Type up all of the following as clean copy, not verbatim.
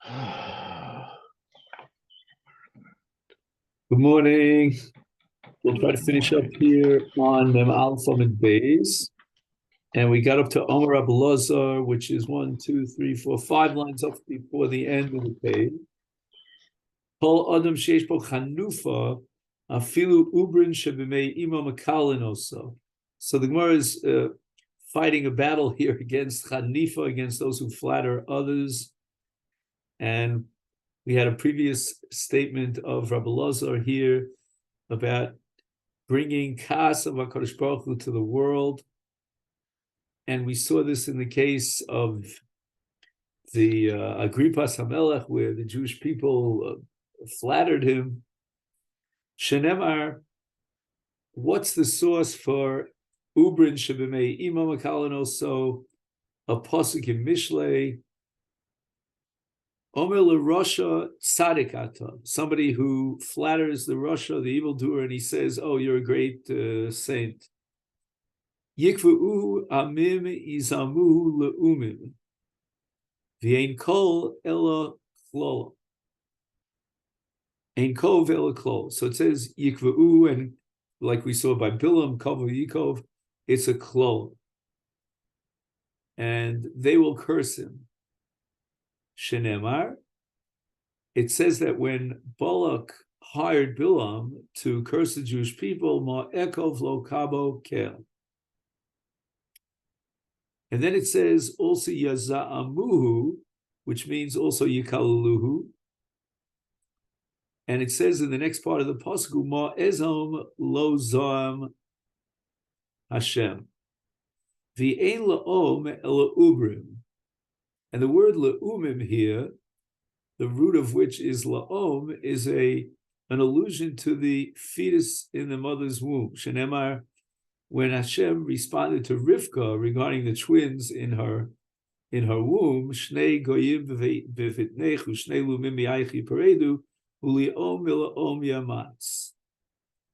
Good morning. We'll try to finish up here on Alpha and Bays. And we got up to Omer Abelazar, which is 1, 2, 3, 4, 5 lines up before the end of the page. Kol Adam Sheish Bo Chanufa, Afilu Ubrin Shebimei Ima Makalin also. So the Gemara is fighting a battle here against Chanifa, against those who flatter others. And we had a previous statement of Rabbi Lazar here about bringing Kas of HaKadosh Baruch Hu to the world. And we saw this in the case of the Agrippas HaMelech, where the Jewish people flattered him. Shenemar, what's the source for Ubrin Shebimei Ima Makalan, also a pasuk in Mishlei? Omer LeRasha Tzadikata, somebody who flatters the Rasha, the evildoer, and he says, "Oh, you're a great saint." Yikvu amim izamu leumim, v'ein kol ela klol, ein kol ela klol. So it says yikvu, and like we saw by Bilam, Kov Yikov, it's a klol, and they will curse him. Shenemar, it says that when Balak hired Bilam to curse the Jewish people, Ma ekov lo kabo kel. And then it says also yaza'amuhu, which means also yikaluhu. And it says in the next part of the pasuk, Ma ezom lo zoam Hashem. V'ein la'om ela ubrim. And the word le'umim here, the root of which is la'om, is an allusion to the fetus in the mother's womb. Shenemar, when Hashem responded to Rivka regarding the twins in her womb, Shnei goyim b'vitnechu, Shnei lumim mi'aychi paredu, uli'om mila'om yamatz.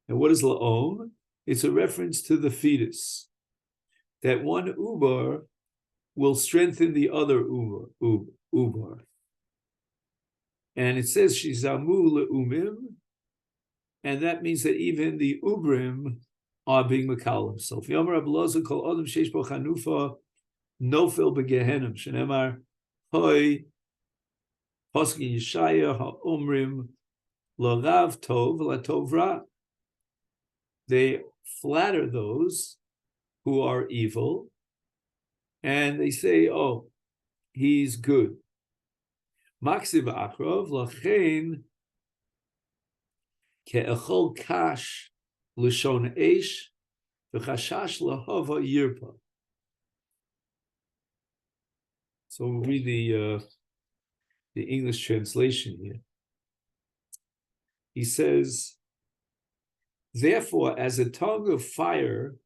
And what is la'om? It's a reference to the fetus, that one ubar will strengthen the other ubar. And it says shizamu leumim, and that means that even the ubrim are being makalim. So v'yomer Abelazar kol adam sheish bo chanufa nofel begehenim shenemar hoi pasuk Yeshaya haomrim lo rav tov la tov ra. They flatter those who are evil, and they say, "Oh, he's good." Maksiv akrov lachein ke'echol kash l'shon eish v'chashash lahava yirpa. So we'll read the English translation here. He says, "Therefore, as a tongue of fire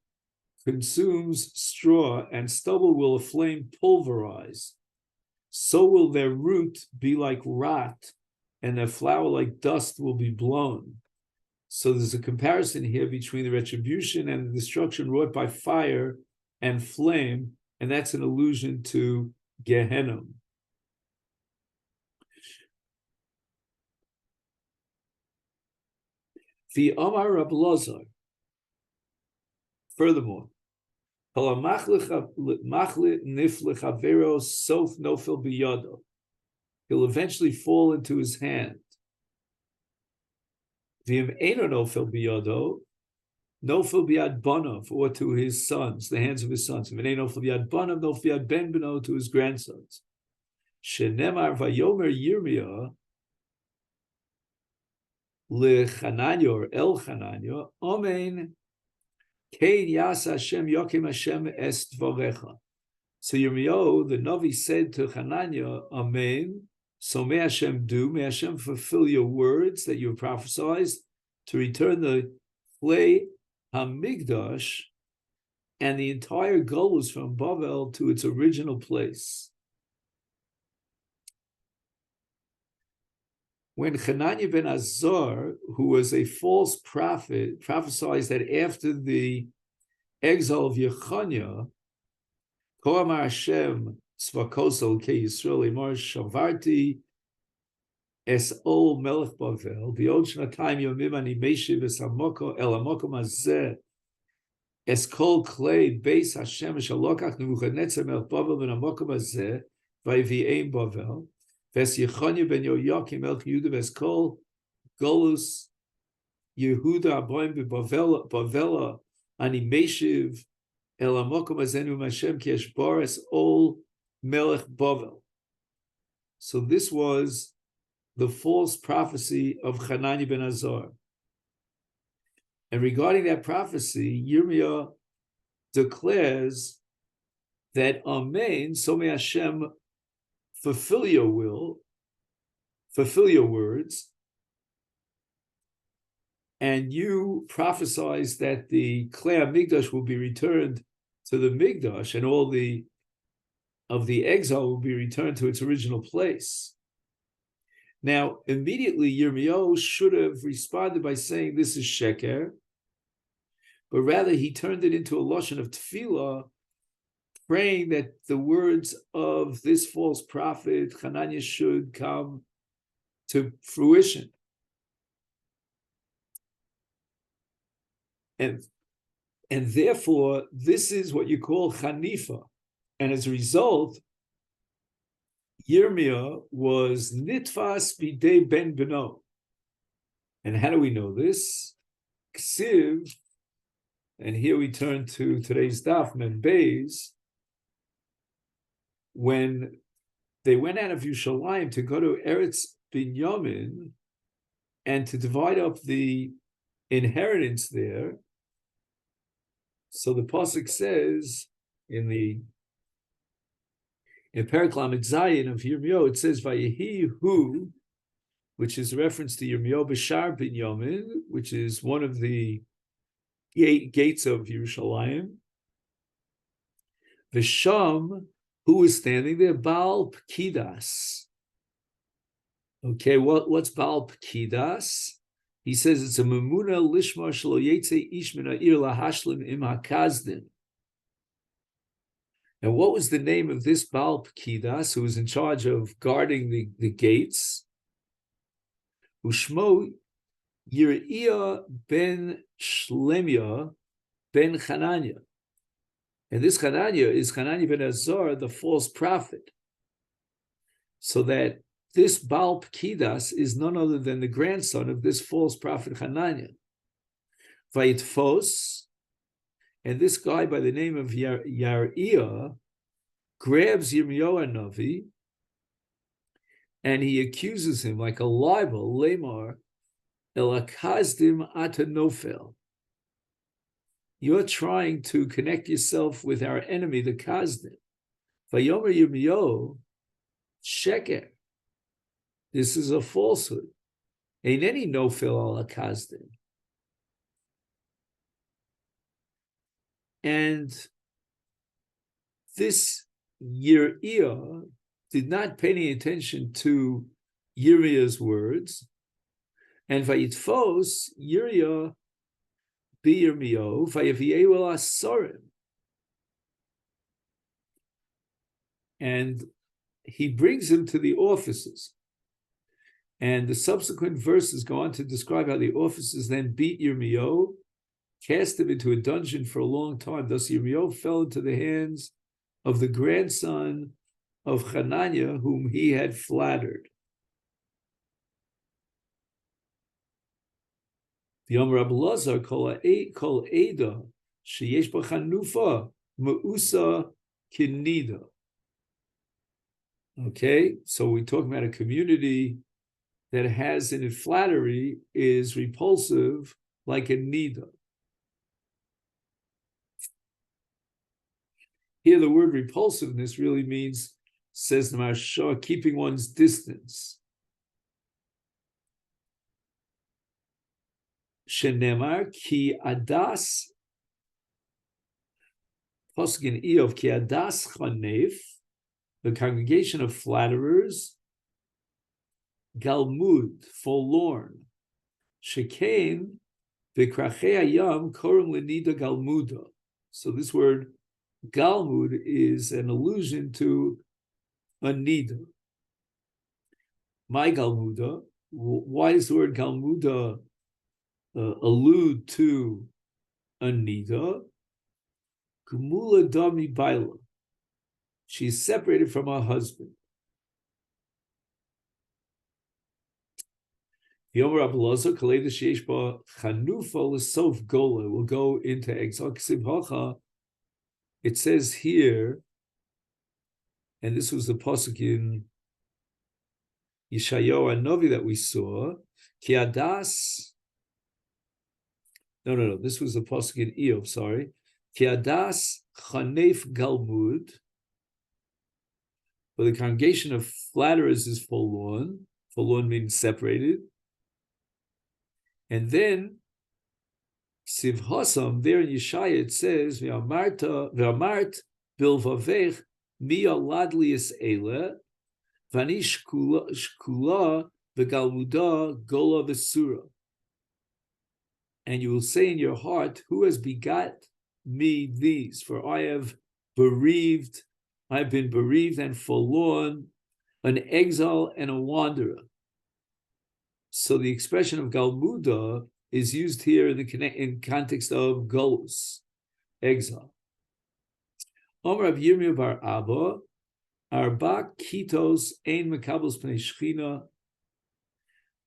consumes straw, and stubble will a flame pulverize, so will their root be like rot, and their flower like dust will be blown." So there's a comparison here between the retribution and the destruction wrought by fire and flame, and that's an allusion to Gehenna. The Omar Abelazar, furthermore, he'll eventually fall into his hand. Or to his sons, the hands of his sons. To his grandsons. Shenemar vayomer Yirmiyah lechananya or el Chananya, Amen. Kein yas Hashem yokim Hashem es dvarecha. So Yirmiyahu, the Navi, said to Hananiah, Amen. So may Hashem do, may Hashem fulfill your words that you have prophesied, to return the clay Hamigdash and the entire Golus from Bavel to its original place. When Hananiah ben Azar, who was a false prophet, prophesied that after the exile of Yechaniah, Koamar Hashem Svakosel Ke Yisrael Imar Shavarti es ol melech Bavel, b'od shnatayim yomim ani meshiv es hamoko el hamokom hazeh, es kol klei beis Hashem shalokach Nebuchadnezzar melech Bavel ben hamokom hazeh, vayvi'eim Bavel, ves Yechonya ben Yoyakim melech Yehuda ves kol golus Yehuda aboim b'Bavela ani meshiv el hamokom hazeh Hashem ki eshbar es ol melech Bavel. So this was the false prophecy of Hanani ben Azar. And regarding that prophecy, Yirmiyah declares that Amen, so may Hashem fulfill your will, fulfill your words, and you prophesize that the Klei HaMikdash will be returned to the Mikdash, and all of the exile will be returned to its original place. Now, immediately, Yirmiyahu should have responded by saying, this is Sheker, but rather he turned it into a lashon of tefillah, praying that the words of this false prophet, Hananiah, should come to fruition. And therefore, this is what you call Hanifa. And as a result, Yirmiyah was nitfas bidei ben beno. And how do we know this? Ksiv, and here we turn to today's daf, Mem Beis, when they went out of Yerushalayim to go to Eretz Binyamin and to divide up the inheritance there. So the pasuk says in Perek Lamed Zayin of Yirmiyahu, it says, Vayehi hu, which is a reference to Yirmiyahu B'shar Binyamin, which is one of the gates of Yerushalayim. V'sham, who is standing there? Baal Pkidas. Okay, what's Baal Pkidas? He says it's a memuna lishma shelo yetze ish min ha'ir lahashlim im hakazdin. And what was the name of this Baal Pkidas, who was in charge of guarding the gates? Ushmo Yir'iyah ben Shlemya ben Hananiah. And this Hananiah is Hananiah ben Azar, the false prophet. So that this Baal Pkidas is none other than the grandson of this false prophet Hananiah. Vayitfos, and this guy by the name of Yar'iyah grabs Yirmiyahu Navi and he accuses him like a libel, Lemar, Elakazdim Atanofel. You're trying to connect yourself with our enemy, the Kazdim. Vayomer Yirmiyahu, Sheker. This is a falsehood. Ain't any Nofel Elakazdim. And this Yir'iyah did not pay any attention to Yirmiyah's words. And Vayitfos, Yir'iyah bi Yirmiyahu, Vayavi'eu el Asorim. And he brings him to the officers. And the subsequent verses go on to describe how the officers then beat Yirmiyahu, cast him into a dungeon for a long time. Thus Yirmiyahu fell into the hands of the grandson of Hananiah, whom he had flattered. The Yom Rabbi Lazar kol eda sheyesh b'chanufa meusa kinida. Okay, so we're talking about a community that has in it flattery is repulsive like a nida. Here, the word repulsiveness really means, says the Maharsha, keeping one's distance. Shenemar ki adas, pasuk in Eov, ki adas chanef, the congregation of flatterers, galmud, forlorn, shekain, v'krachei hayam korim lenida galmuda. So this word Galmud is an allusion to a nida. My Galmuda. Why does the word Galmuda allude to Anita? Kumula Dami Baila. She's separated from her husband. Yomer Abulaza Kaleda Sheshba Chanufa L'Sof Gola will go into exile. It says here, and this was the pasuk in Yeshayahu Novi that we saw. Ki adas. No. This was the pasuk in Eov. Sorry. Ki adas chanef galmud. For the congregation of flatterers is forlorn. Forlorn means separated. And then Siv Hasam, there in Yeshaya, it says, Ve'amart bilvavech mi aladlius ele, vanish shkula v'galmuda gola v'sura. And you will say in your heart, who has begot me these? For I have been bereaved and forlorn, an exile and a wanderer. So the expression of Galmuda is used here in context of Golus, exile. Omer Rav Yirmiyah bar Abba, Arba Kitos Ein Mekabels Pnei Shechina,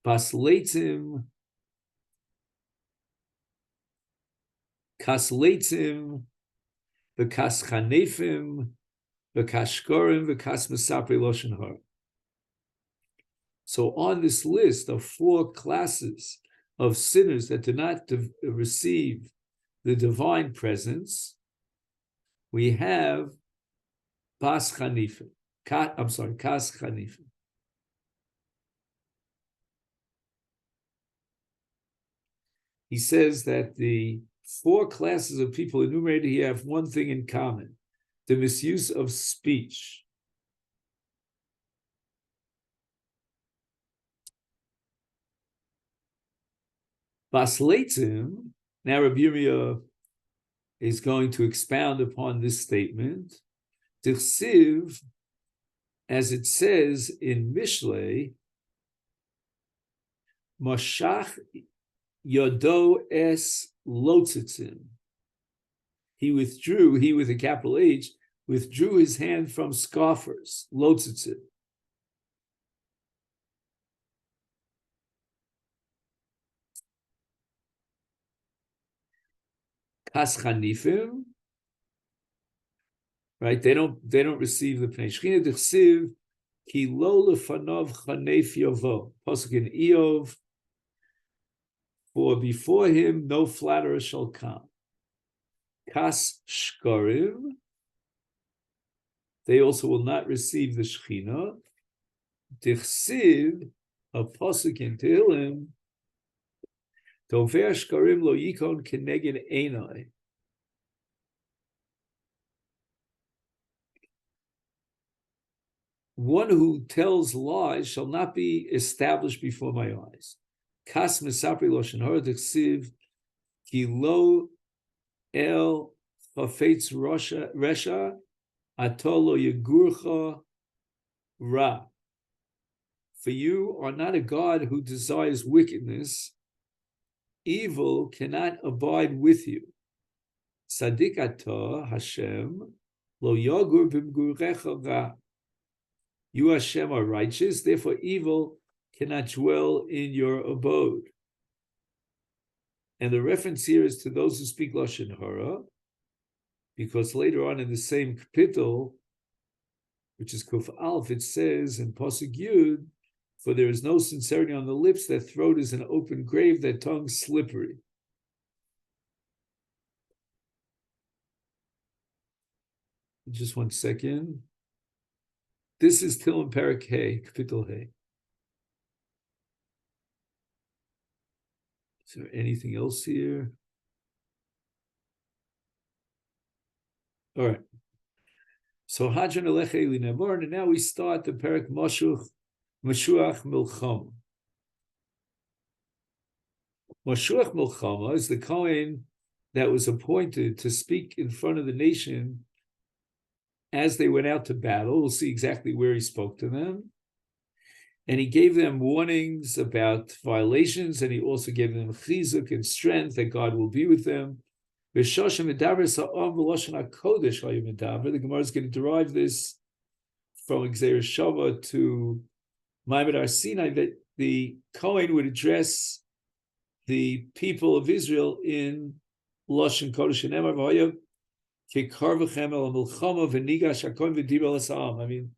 Bas Leitzim, Kas Leitzim, V'kas Chanefim, V'kas Shkorim, V'kas Mesapri Loshen Har. So on this list of 4 classes of sinners that do not receive the divine presence, we have Kas Chanefim. He says that the 4 classes of people enumerated here have one thing in common: the misuse of speech. Bas Leitzim, now Rabbi Yirmiyah is going to expound upon this statement. Tichsiv, as it says in Mishlei, Mashach Yodo es Lotzitzim. He with a capital H, withdrew his hand from scoffers, Lotzitzim. Kas Chanifim, right? They don't receive the Pnei Shechina. D'chsiv ki lo lefanov chanef yovo. Pasuk in Eov, for before him no flatterer shall come. Kas Shkorim, they also will not receive the Shechina. D'chsiv, a pasuk in Tehillim, Dover Shkorim lo yikon keneged einai. One who tells lies shall not be established before my eyes. Kas mesapri loshen hara d'chsiv ki lo el chafetz resha ato lo yegurcha ra. For you are not a God who desires wickedness. Evil cannot abide with you. Sadik atah Hashem lo yagur b'mgurecha ra. You Hashem are righteous, therefore evil cannot dwell in your abode. And the reference here is to those who speak Lashon Hara, because later on in the same kapitel, which is Kuf Alf, it says in Pasuk Yud, for there is no sincerity on the lips, their throat is an open grave, their tongue slippery. Just 1 second. This is Tillim Perak Hey, Kapitel Hey. Is there anything else here? All right. So Hadran Alecha Eli Namor, and now we start the Perak Mashuach Milchama. Mashuach Milchama is the Kohen that was appointed to speak in front of the nation as they went out to battle. We'll see exactly where he spoke to them. And he gave them warnings about violations, and he also gave them chizuk and strength that God will be with them. The Gemara is going to derive this from Xer Shava to Ma'amad Har Sinai, that the Kohen would address the people of Israel in Lashon Kodesh and Emar V'Hoyav Kekarvachem El Milchama V'Nigash HaKohen V'Diber L'Sa'am. I mean,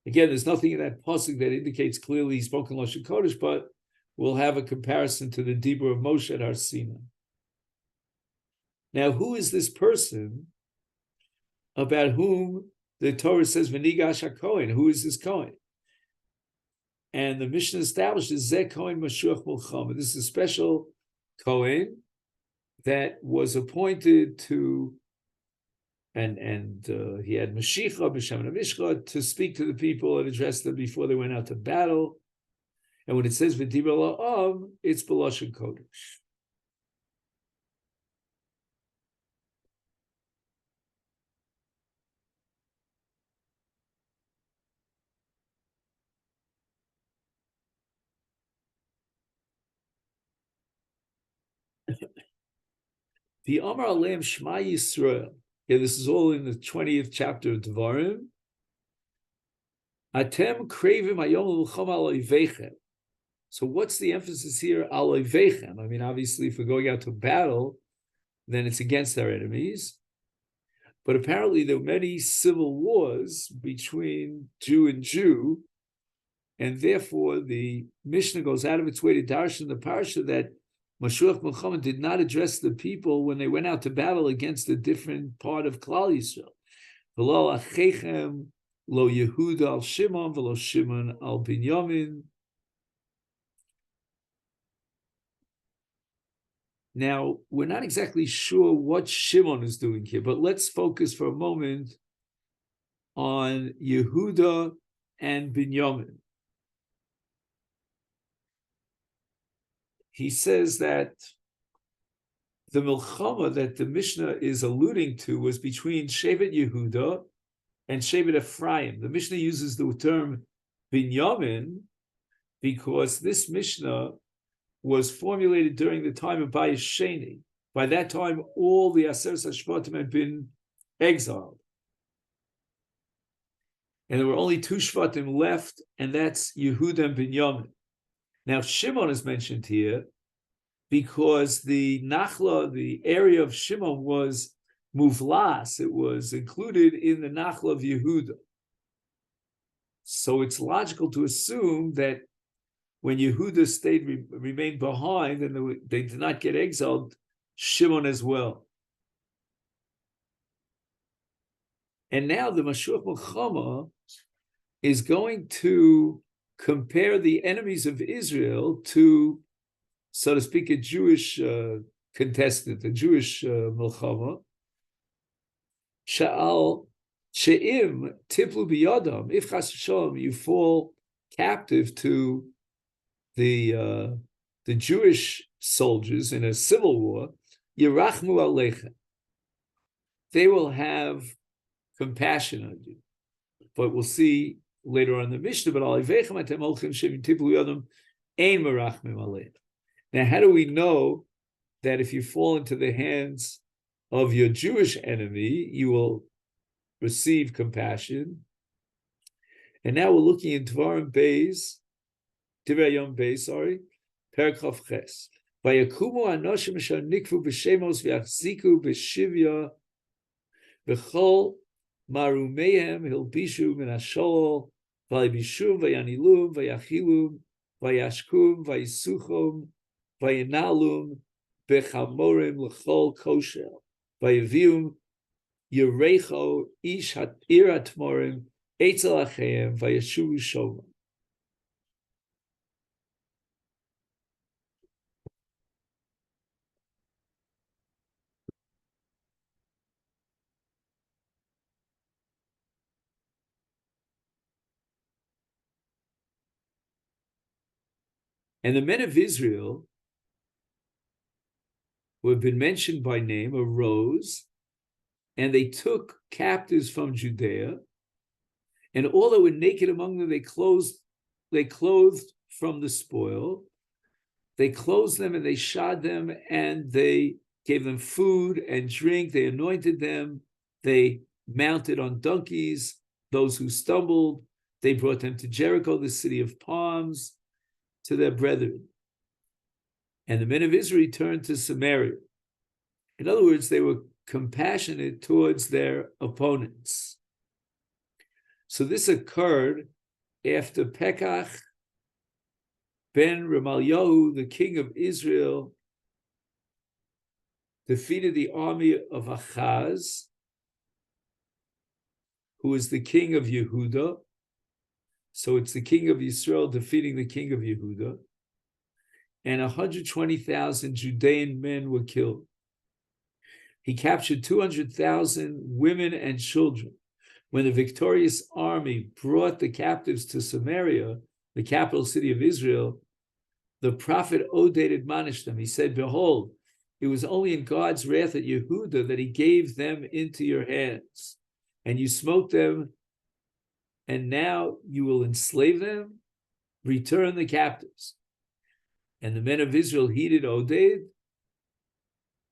again, there's nothing in that pasuk that indicates clearly he spoke in Lashon Kodesh, but we'll have a comparison to the Dibur of Moshe at Har Sinai. Now, who is this person about whom the Torah says V'Nigash HaKohen? Who is this Kohen? And the Mishnah establishes Zeh Kohen Mashuach Milchama. This is a special Kohen that was appointed to, and he had Mashiach B'Shem Avishcha to speak to the people and address them before they went out to battle. And when it says V'Diber La'am, it's B'Lashon Kodesh. The Amar Aleim Shema Yisrael. Yeah, this is all in the 20th chapter of Devarim. Atem krevim hayom l'chom al oivechem. So what's the emphasis here? Al oivechem. I mean, obviously, if we're going out to battle, then it's against our enemies. But apparently, there were many civil wars between Jew and Jew, and therefore the Mishnah goes out of its way to darshan the parsha that Mashuach Milchama did not address the people when they went out to battle against a different part of Klal Yisrael. V'lo achechem lo Yehuda al Shimon v'lo Shimon al Binyamin. Now, we're not exactly sure what Shimon is doing here, but let's focus for a moment on Yehuda and Binyamin. He says that the milchama that the Mishnah is alluding to was between Shevet Yehuda and Shevet Ephraim. The Mishnah uses the term Binyamin because this Mishnah was formulated during the time of Bayis Sheni. By that time, all the Aseret HaShvatim had been exiled. And there were only two Shvatim left, and that's Yehuda and Binyamin. Now, Shimon is mentioned here because the Nachla, the area of Shimon, was muvlas. It was included in the Nachla of Yehuda. So it's logical to assume that when Yehuda remained behind and they did not get exiled, Shimon as well. And now the Mashuach Milchama is going to compare the enemies of Israel to, so to speak, a Jewish contestant, a Jewish Milchama. Sha'al she'im tiplu biyadam, if chas v'shalom you fall captive to the Jewish soldiers in a civil war, yirachmu aleichem, they will have compassion on you. But we'll see later on in the Mishnah, but aleivechem atem olchem she'im tiplu biyadam ein merachmim aleichem. Now, how do we know that if you fall into the hands of your Jewish enemy, you will receive compassion? And now we're looking in Devarim Beis, Divrei Yom Beis, Perek Chav Ches. Vayakumu anoshim asher nikvu b'shemos v'yachziku b'shivya v'chol marumeihem hilbishu min hashol v'alibishum v'yanilum v'yachilum v'yashkum v'yisuchum v'yanalum b'chamorim l'chol kosher v'yavium Yerecho ish ha'ir ha'tmorim eitzel acheim v'yashuvu shoma. And the men of Israel, who have been mentioned by name, arose, and they took captives from Judea, and all that were naked among them, they clothed they clothed from the spoil. They clothed them and they shod them and they gave them food and drink. They anointed them. They mounted on donkeys those who stumbled. They brought them to Jericho, the city of palms, to their brethren. And the men of Israel returned to Samaria. In other words, they were compassionate towards their opponents. So this occurred after Pekach ben Remaliahu, the king of Israel, defeated the army of Achaz, who was the king of Yehuda. So it's the king of Israel defeating the king of Yehuda. And 120,000 Judean men were killed. He captured 200,000 women and children. When the victorious army brought the captives to Samaria, the capital city of Israel, the prophet Oded admonished them. He said, behold, it was only in God's wrath at Yehuda that he gave them into your hands. And you smote them, and now you will enslave them? Return the captives. And the men of Israel heeded Oded,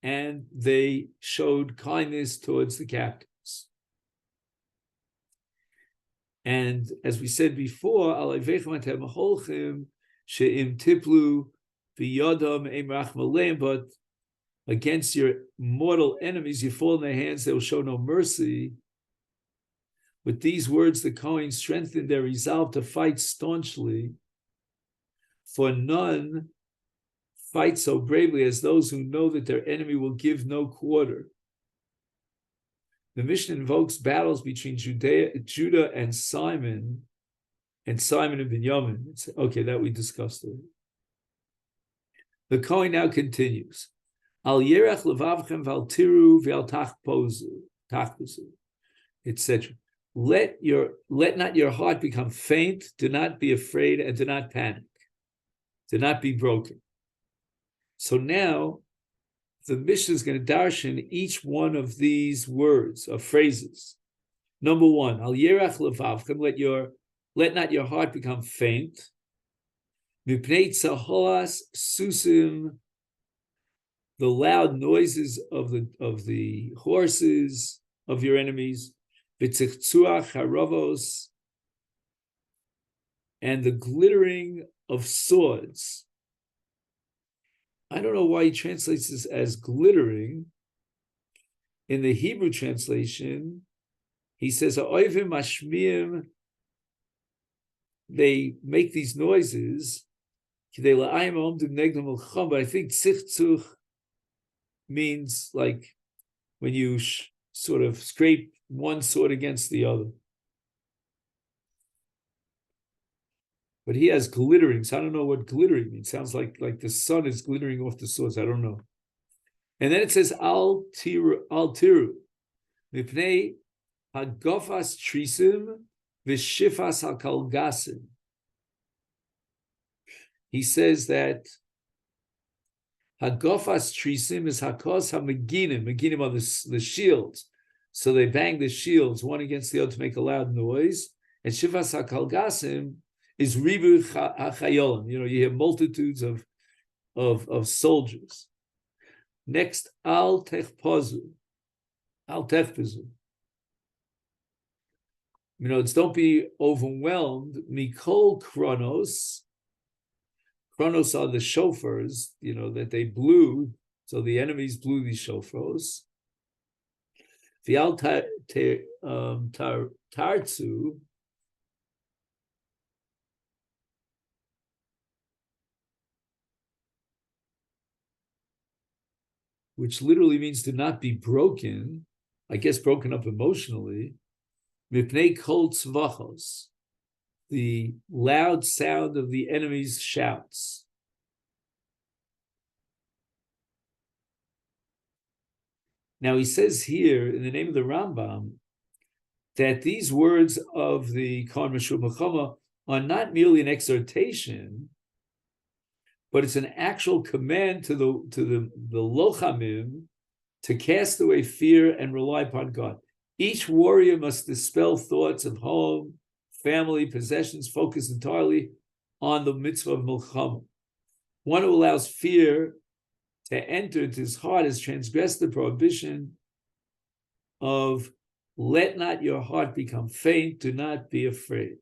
and they showed kindness towards the captives. And as we said before, but against your mortal enemies, you fall in their hands, they will show no mercy. With these words, the Kohen strengthened their resolve to fight staunchly, for none fight so bravely as those who know that their enemy will give no quarter. The Mishnah invokes battles between Judah and Simon and Binyamin. Okay, that we discussed already. The Kohen now continues. Al yerech levavchem val tiru v'al tachpozu, etc. Let not your heart become faint. Do not be afraid and do not panic. Do not be broken. So now the Mishnah is going to darshan each one of these words or phrases. Number one, al yerach levavchem, let not your heart become faint. Mipnei tzahoas susim, the loud noises of the horses of your enemies, v'tichtzuach haravos, and the glittering of swords. I don't know why he translates this as glittering. In the Hebrew translation, he says, "Ha'oivim mashmiim," they make these noises, but I think tzichtzuch means like when you sort of scrape one sword against the other. But he has glittering, so I don't know what glittering means. Sounds like the sun is glittering off the swords. I don't know. And then it says al tiru mipnei hagofas trisim v'shifas hakalgasim. He says that hagofas trisim is hakos hameginim. Meginim are the shields. So they bang the shields one against the other to make a loud noise. And shifas hakalgasim is ribu hachayolim. You hear multitudes of soldiers. Next, al techpozu. It's don't be overwhelmed. Mikol chronos. Chronos are the shofars, that they blew. So the enemies blew these shofars. V'al tartzu. Which literally means to not be broken, I guess broken up emotionally. Mipnei kol tzvachos, the loud sound of the enemy's shouts. Now he says here, in the name of the Rambam, that these words of the Kohen Meshul Mechama are not merely an exhortation, but it's an actual command to the lochamim to cast away fear and rely upon God. Each warrior must dispel thoughts of home, family, possessions, focus entirely on the mitzvah of milchama. One who allows fear to enter into his heart has transgressed the prohibition of let not your heart become faint, do not be afraid.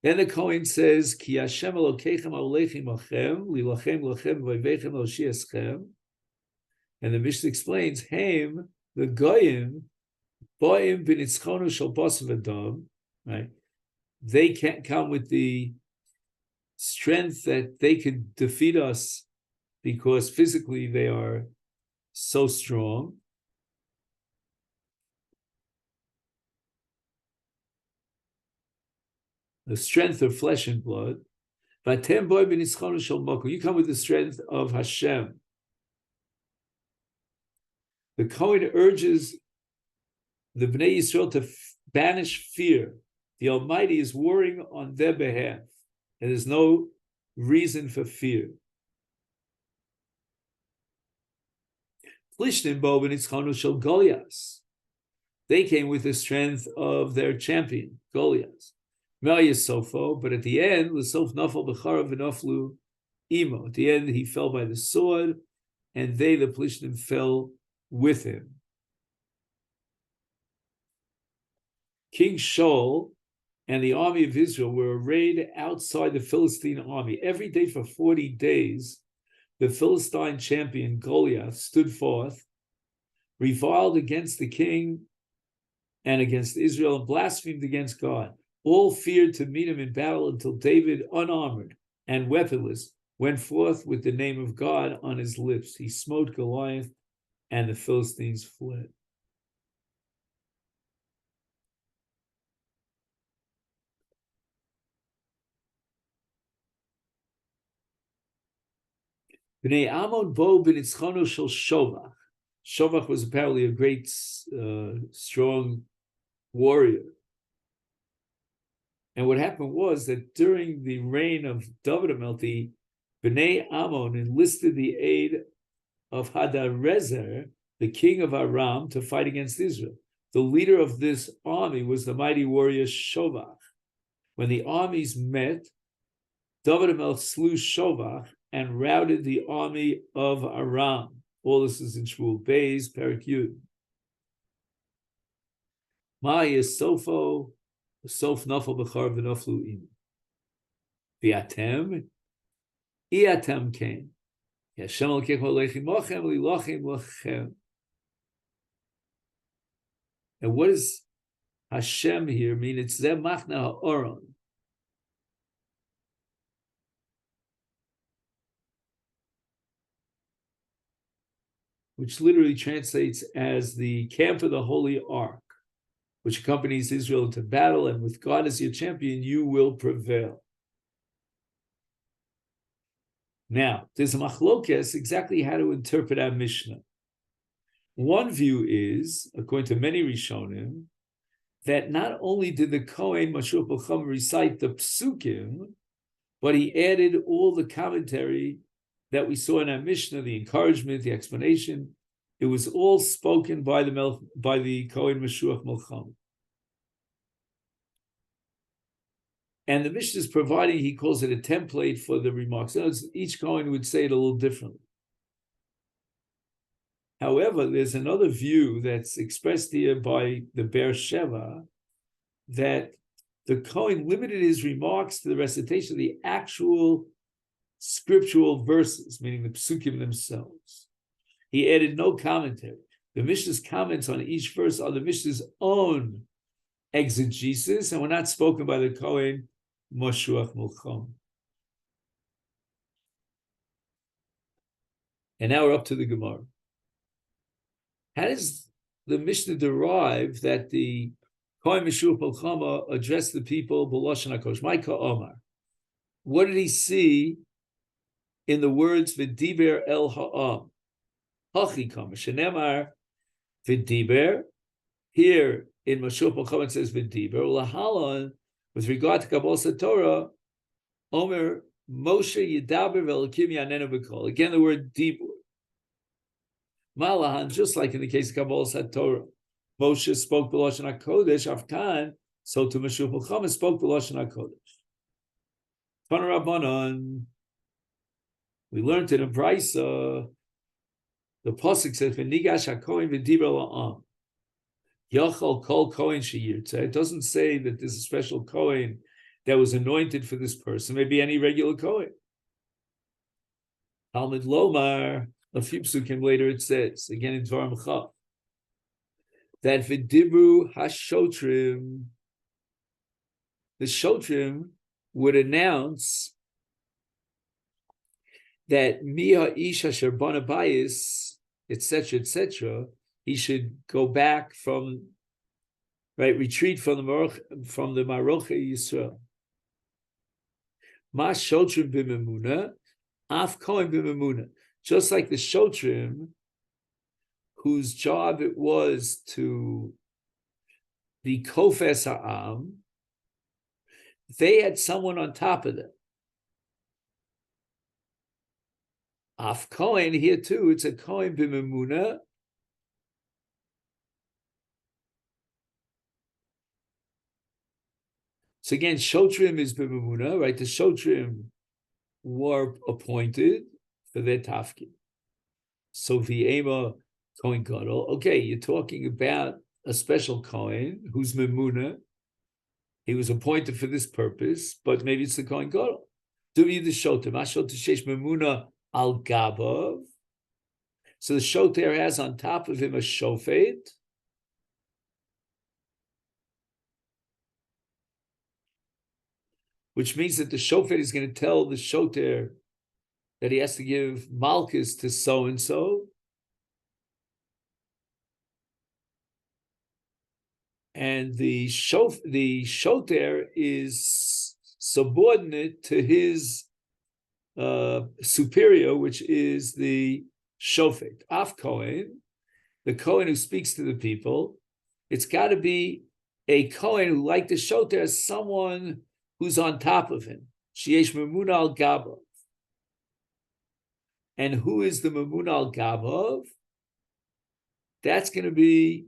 Then the Kohen says, Ki Hashem Elokeichem ha'olechem lachem, lilachem lachem v'oivechem l'oshiaschem. And the Mishnah explains, Haim, the Goyim, Boim b'nitzchonu shel basar v'dam, right? They can't come with the strength that they could defeat us because physically they are so strong. The strength of flesh and blood. You come with the strength of Hashem. The Kohen urges the Bnei Yisrael to banish fear. The Almighty is warring on their behalf, and there's no reason for fear. They came with the strength of their champion, Goliath. But at the end, at the end, he fell by the sword, and they, the Plishtim, fell with him. King Shaul and the army of Israel were arrayed outside the Philistine army. Every day for 40 days, the Philistine champion Goliath stood forth, reviled against the king and against Israel, and blasphemed against God. All feared to meet him in battle until David, unarmored and weaponless, went forth with the name of God on his lips. He smote Goliath, and the Philistines fled. Bnei Ammon bo b'nitzchonu shel Shovach. Shovach was apparently a great, strong warrior. And what happened was that during the reign of David HaMelech, Bnei Ammon enlisted the aid of Hadarezer, the king of Aram, to fight against Israel. The leader of this army was the mighty warrior Shovach. When the armies met, David HaMelech slew Shovach and routed the army of Aram. All this is in Shmuel Beis, Perek Yud. Ma'ay is Sofo, Sof nafal b'char v'naflu im. V'atem, iatem came. Hashem Elokeichem ha'olechem lachem, lilachem lachem. And what does Hashem here mean? It's Zeh Machna Ha'oron. Which literally translates as the camp of the Holy Ark, which accompanies Israel into battle, and with God as your champion, you will prevail. Now, there's a machlokes exactly how to interpret our Mishnah. One view is, according to many Rishonim, that not only did the Kohen Mashuach B'cham recite the psukim, but he added all the commentary that we saw in our Mishnah, the encouragement, the explanation. It was all spoken by the Kohen Mashuach B'cham. And the Mishnah is providing, he calls it a template for the remarks. Each Kohen would say it a little differently. However, there's another view that's expressed here by the Be'er Sheva, that the Kohen limited his remarks to the recitation of the actual scriptural verses, meaning the psukim themselves. He added no commentary. The Mishnah's comments on each verse are the Mishnah's own exegesis, and were not spoken by the Kohen Mashuach B'cham. And now we're up to the Gemara. How does the Mishnah derive that the Kohen Mashuach B'cham addressed the people b'lashon hakodesh? My ka'omar. What did he see in the words v'diber el ha'am? Hachi kama shenemar v'diber. Here in Mashuach B'cham it says v'diber. Lahalon, with regard to Kabbalas Torah, Omer Moshe Yidaber v'Elokim Yanenu b'kol. Again, the word dibur. Malahan, just like in the case of Kabbalas Torah, Moshe spoke the Lashon HaKodesh, Afkan, so to Mashuch Milchama spoke the Lashon HaKodesh. Tana Rabbanon, we learned it in Brisa. The pasuk says, "V'nigash hakohen v'dibra la'am." Yachal kol kohen sheyirtzeh. It doesn't say that there's a special kohen that was anointed for this person. Maybe any regular kohen. Talmud Lomar. A few psukim later, it says again in Dvarim Chav that v'dibru hashotrim. The shotrim would announce that miha ish asher bana bayis, etc., he should go back from, right, retreat from the Maroche Yisrael. Ma shotrim b'memuna, af kohen b'memuna. Just like the shotrim, whose job it was to be kofes ha'am, they had someone on top of them. Af kohen, here too, it's a kohen b'memuna. So again, shotrim is b'memuna, right? The shotrim were appointed for their tafkid. So v'ema kohen gadol. Okay, you're talking about a special kohen who's memuna. He was appointed for this purpose, but maybe it's the kohen gadol. Do you the shoter? Mashot shesh memuna al gabav. So the shoter has on top of him a shofet. Which means that the shofet is going to tell the shoter that he has to give malchus to so-and-so. And the shoter is subordinate to his superior, which is the shofet. Af Kohen, the Kohen who speaks to the people, it's got to be a Kohen who, like the shoter, is someone who's on top of him. Sheyesh memuna al gabav. And who is the memuna al gabav? That's going to be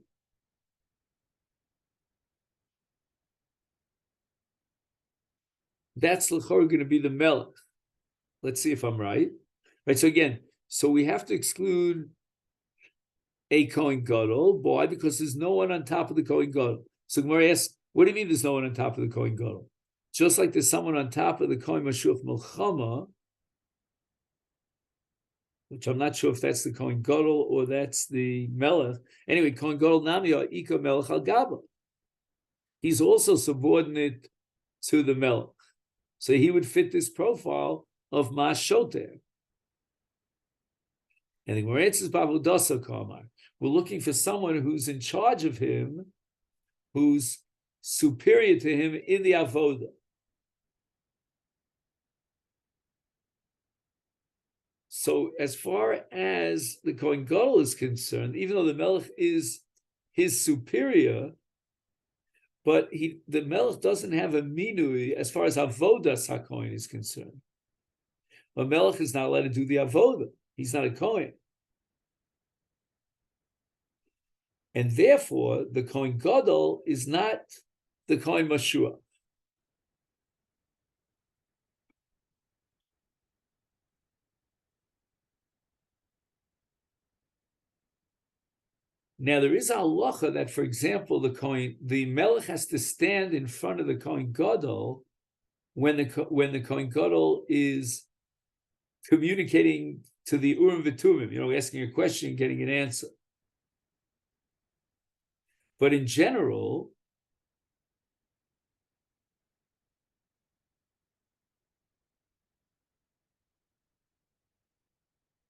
going to be the melech. Let's see if I'm right. Right. So again, we have to exclude a kohen gadol. Why? Because there's no one on top of the kohen gadol. So Gemara asks, what do you mean there's no one on top of the kohen gadol? Just like there's someone on top of the kohen mashuach milchama, which I'm not sure if that's the kohen gadol or that's the melech. Anyway, kohen gadol namia ika melech al gaba. He's also subordinate to the melech. So he would fit this profile of Mashoter. And the Gemara says, Bavudasa Kamar. We're looking for someone who's in charge of him, who's superior to him in the Avodah. So as far as the Kohen Gadol is concerned, even though the Melech is his superior, but the Melech doesn't have a minui as far as Avodas HaKohen is concerned. A Melech is not allowed to do the Avodah. He's not a Kohen. And therefore, the Kohen Gadol is not the Kohen Mashua. Now, there is a halacha that, for example, the Melech has to stand in front of the Kohen Gadol when the Kohen Gadol is communicating to the Urim V'Tumim, asking a question, getting an answer. But in general,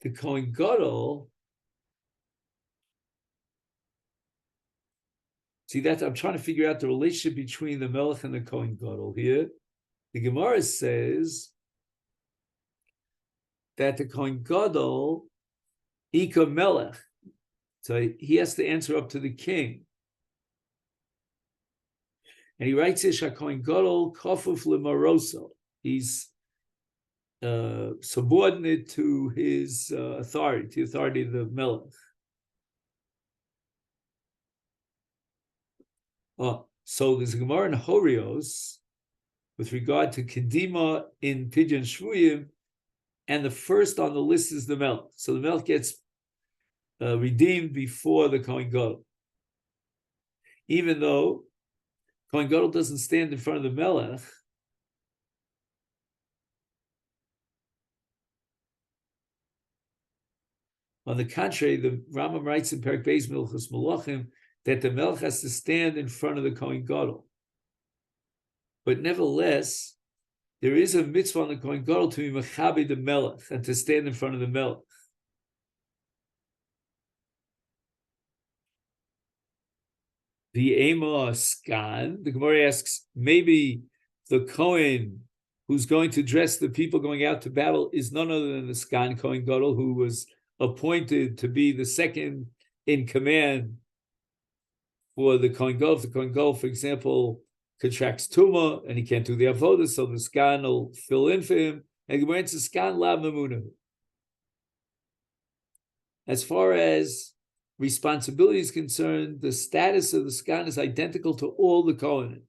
the Kohen Gadol, see that I'm trying to figure out the relationship between the Melech and the Kohen Gadol here. The Gemara says that the Kohen Gadol, Ika Melech, so he has to answer up to the king. And he writes this, Kohen Gadol Kafuf L'Maroso. He's subordinate to his authority, to the authority of the Melech. So there's a Gemara in Horios with regard to Kedima in Pidyon Shvuyim, and the first on the list is the Melech. So the Melech gets redeemed before the Kohen Gadol. Even though Kohen Gadol doesn't stand in front of the Melech, on the contrary, the Rambam writes in Perek Beis Milchus Malachim that the Melech has to stand in front of the Kohen Gadol. But nevertheless, there is a mitzvah on the Kohen Gadol to be mechabe the Melech and to stand in front of the Melech. The Ema Skan, the Gemara asks, maybe the Kohen who's going to dress the people going out to battle is none other than the Skan Kohen Gadol, who was appointed to be the second in command for the Kohen Gadol. If the Kohen Gadol, for example, contracts Tumah and he can't do the Avodah, so the Skan will fill in for him. And Gemara says, Skan la Mamuna. As far as responsibility is concerned, the status of the Skan is identical to all the Kohanim.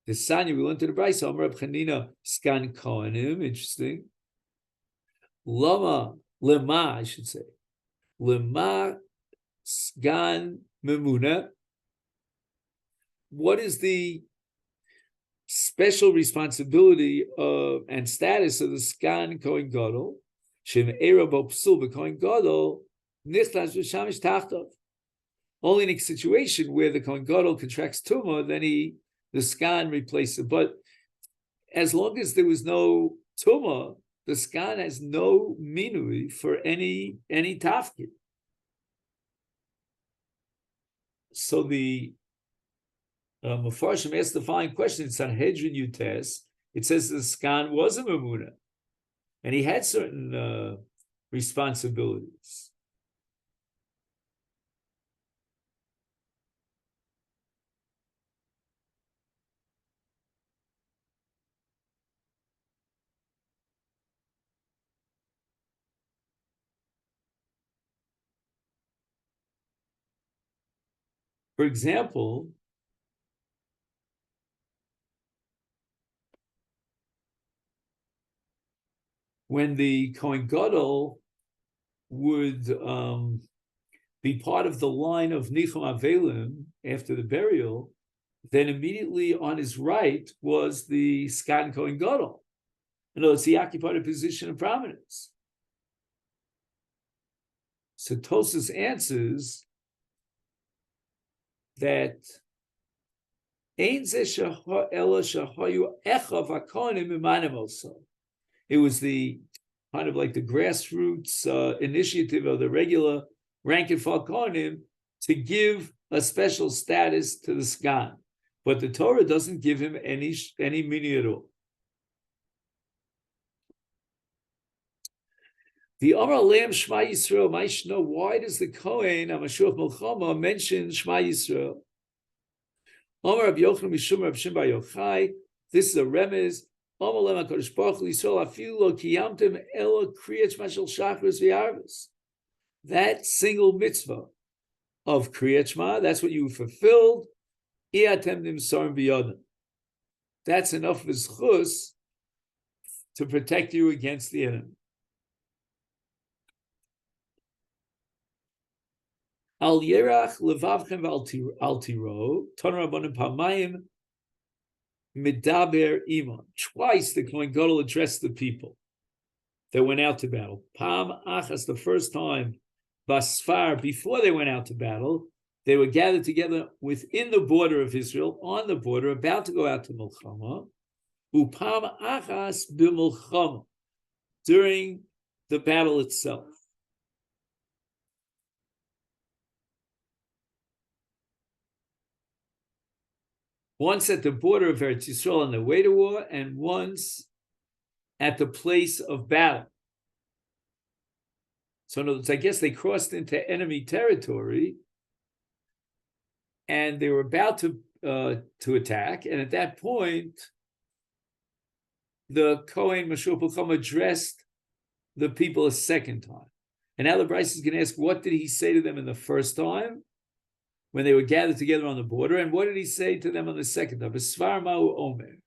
The Sanya, we went to the Brisa, Amar Reb Chanina, Skan Kohanim, interesting. Lama, I should say. Lema Sgan Memuna. What is the special responsibility of and status of the Skan Kohen Gadol? Shem Era Bo Psul Kohen Gadol Nichlas V'Shamish Tachtov. Only in a situation where the Kohen Gadol contracts Tumah, then the Skan replaces it. But as long as there was no Tumah, the Skan has no minui for any tafkid. So the Mefarshim asked the following question in Sanhedrin Yutes. It says the Skan was a Mamuna, and he had certain responsibilities. For example, when the Kohen Gadol would be part of the line of Nichum Avelim after the burial, then immediately on his right was the Skan Kohen Gadol. In other words, he occupied a position of prominence. So Tosas answers that it was the kind of like the grassroots initiative of the regular rank and file Kohanim to give a special status to the Skan, but the Torah doesn't give him any meaning at all. The Amar Aleim Shema Yisrael, Maishno, why does the Kohen Amashur Melchama mention Shema Yisrael? Amar Rabbi Yochanan Mishum Rabbi Shimon Bar Yochai, this is a remez. Amar Lema Kodesh Baruch Hu Yisrael Afilu Lo Kiyamtem Elo Kriyat Shema Shel Shachris V'Yarvis. That single mitzvah of Kriyat Shema, that's what you fulfilled. Iatem Nimsarim B'Yodim. That's enough of his chus to protect you against the enemy. Al yerach levavchem al tiro ton rabbanim pamayim midaber iman. Twice the Kohen Gadol addressed the people that went out to battle. Pam achas, the first time, basfar, before they went out to battle, they were gathered together within the border of Israel, on the border, about to go out to Milchama. Upam achas b'Milchama, during the battle itself. Once at the border of Eretz Yisrael on the way to war, and once at the place of battle. So in other words, I guess they crossed into enemy territory, and they were about to attack. And at that point, the Kohen Mashur Pelcham addressed the people a second time. And now the Bryce is going to ask, what did he say to them in the first time? when they were gathered together on the border. And what did he say to them on the second time? Svarmau Omer.